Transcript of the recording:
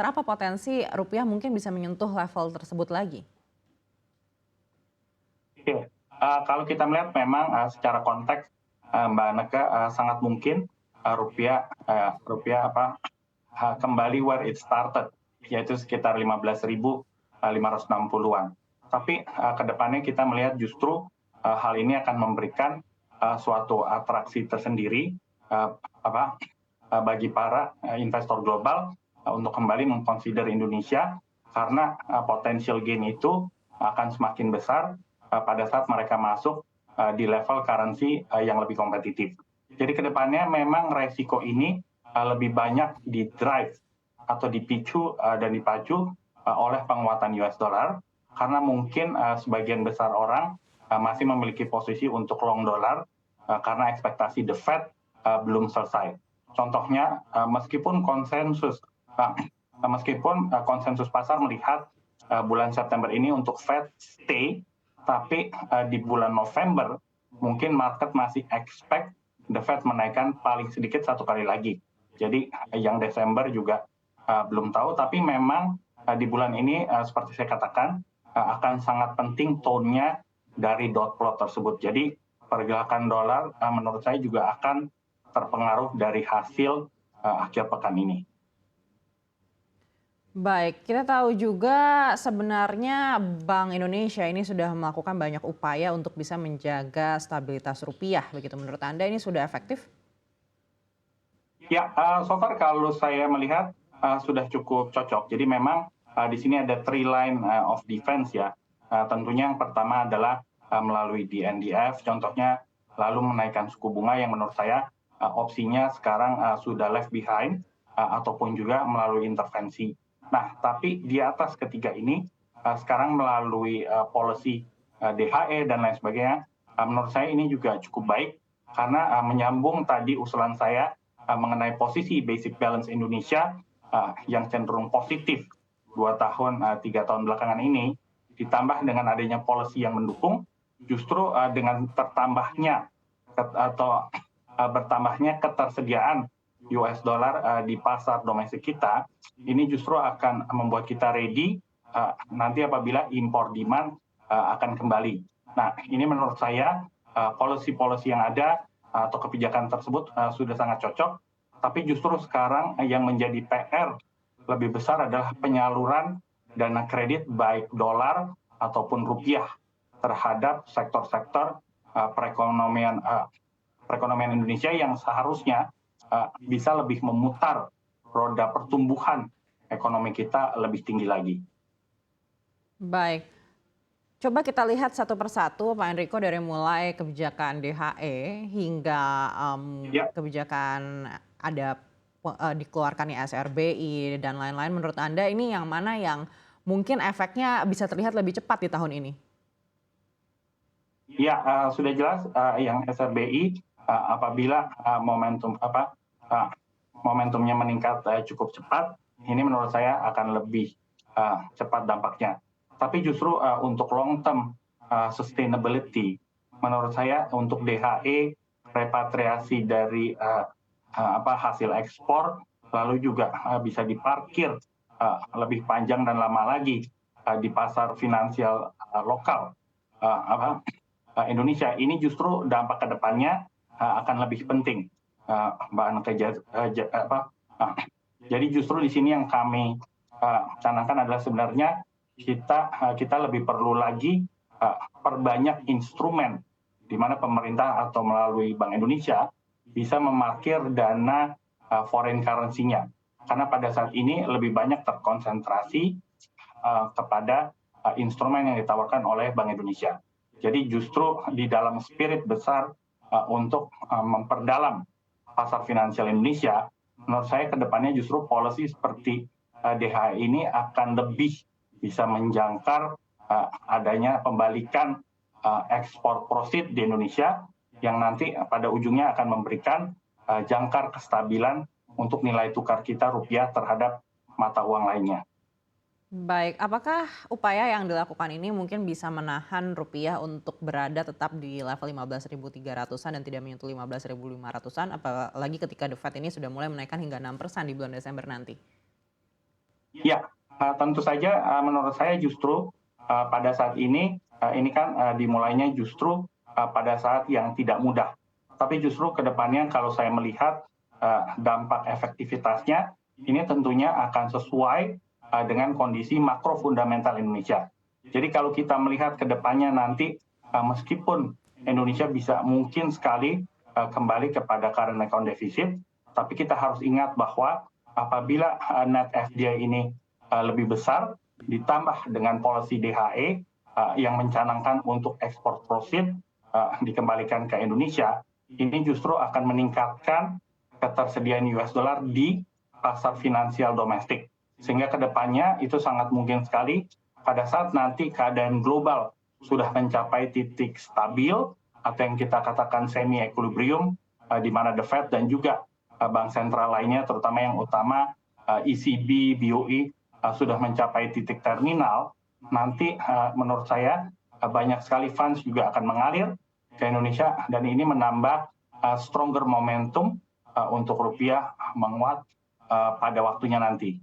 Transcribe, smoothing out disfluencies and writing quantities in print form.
Apa potensi rupiah mungkin bisa menyentuh level tersebut lagi? Oke, kalau kita melihat memang, secara konteks, Mbak Neke, sangat mungkin, rupiah kembali where it started, yaitu sekitar 15.560-an. Tapi, ke depannya kita melihat justru, hal ini akan memberikan, suatu atraksi tersendiri, eee, apa, bagi para, investor global, untuk kembali meng-consider Indonesia karena, potential gain itu akan semakin besar, pada saat mereka masuk, di level currency, yang lebih kompetitif. Jadi ke depannya memang resiko ini, lebih banyak di-drive atau dipicu, dan dipacu, oleh penguatan US dollar karena mungkin, sebagian besar orang, masih memiliki posisi untuk long dollar, karena ekspektasi The Fed, belum selesai. Contohnya, meskipun konsensus pasar melihat, bulan September ini untuk Fed stay, tapi, di bulan November mungkin market masih expect The Fed menaikkan paling sedikit satu kali lagi. Jadi yang Desember juga, belum tahu, tapi memang, di bulan ini, seperti saya katakan, akan sangat penting tone-nya dari dot plot tersebut. Jadi pergerakan dolar, menurut saya juga akan terpengaruh dari hasil, akhir pekan ini. Baik, kita tahu juga sebenarnya Bank Indonesia ini sudah melakukan banyak upaya untuk bisa menjaga stabilitas rupiah. Begitu menurut Anda ini sudah efektif? Ya, so far kalau saya melihat, sudah cukup cocok. Jadi memang, di sini ada three line, of defense ya. Tentunya yang pertama adalah, melalui DNDF contohnya, lalu menaikkan suku bunga yang menurut saya, opsinya sekarang, sudah left behind, ataupun juga melalui intervensi. Nah, tapi di atas ketiga ini, sekarang melalui, policy, DHE dan lain sebagainya, menurut saya ini juga cukup baik karena, menyambung tadi usulan saya, mengenai posisi basic balance Indonesia, yang cenderung positif 2 tahun, 3 tahun belakangan ini, ditambah dengan adanya policy yang mendukung, justru, dengan bertambahnya ketersediaan US dollar, di pasar domestik kita, ini justru akan membuat kita ready, nanti apabila impor demand, akan kembali. Nah, ini menurut saya, policy-policy yang ada atau kebijakan tersebut, sudah sangat cocok, tapi justru sekarang yang menjadi PR lebih besar adalah penyaluran dana kredit baik dolar ataupun rupiah terhadap sektor-sektor, perekonomian Indonesia yang seharusnya, bisa lebih memutar roda pertumbuhan ekonomi kita lebih tinggi lagi. Baik, coba kita lihat satu persatu Pak Enrico dari mulai kebijakan DHE hingga Ya, kebijakan ada dikeluarkannya SRBI dan lain-lain. Menurut Anda ini yang mana yang mungkin efeknya bisa terlihat lebih cepat di tahun ini? ya, sudah jelas, yang SRBI, apabila, momentumnya meningkat, cukup cepat, ini menurut saya akan lebih, cepat dampaknya. Tapi justru, untuk long term, sustainability, menurut saya untuk DHE, repatriasi dari, hasil ekspor, lalu juga, bisa diparkir, lebih panjang dan lama lagi, di pasar finansial, lokal, eee, apa Indonesia, ini justru dampak ke depannya, akan lebih penting, Mbak Anke. Jadi justru di sini yang kami, canangkan adalah sebenarnya kita lebih perlu lagi, perbanyak instrumen di mana pemerintah atau melalui Bank Indonesia bisa memarkir dana, foreign currency-nya. Karena pada saat ini lebih banyak terkonsentrasi, kepada, instrumen yang ditawarkan oleh Bank Indonesia. Jadi justru di dalam spirit besar, untuk, memperdalam pasar finansial Indonesia, menurut saya ke depannya justru policy seperti, DHI ini akan lebih bisa menjangkar, adanya pembalikan, ekspor proceed di Indonesia yang nanti pada ujungnya akan memberikan, jangkar kestabilan untuk nilai tukar kita rupiah terhadap mata uang lainnya. Baik, apakah upaya yang dilakukan ini mungkin bisa menahan rupiah untuk berada tetap di level 15.300-an dan tidak menyentuh 15.500-an, apalagi ketika The Fed ini sudah mulai menaikkan hingga 6% di bulan Desember nanti? Ya, tentu saja menurut saya justru pada saat ini kan dimulainya justru pada saat yang tidak mudah. Tapi justru ke depannya kalau saya melihat dampak efektivitasnya, ini tentunya akan sesuai dengan kondisi makro fundamental Indonesia. Jadi kalau kita melihat ke depannya nanti, meskipun Indonesia bisa mungkin sekali kembali kepada current account deficit, tapi kita harus ingat bahwa apabila net FDI ini lebih besar, ditambah dengan policy DHE yang mencanangkan untuk ekspor proceed dikembalikan ke Indonesia, ini justru akan meningkatkan ketersediaan US dollar di pasar finansial domestik. Sehingga ke depannya itu sangat mungkin sekali pada saat nanti keadaan global sudah mencapai titik stabil atau yang kita katakan semi equilibrium, di mana The Fed dan juga bank sentral lainnya, terutama yang utama ECB, BOE sudah mencapai titik terminal, nanti menurut saya banyak sekali funds juga akan mengalir ke Indonesia dan ini menambah stronger momentum untuk rupiah menguat pada waktunya nanti.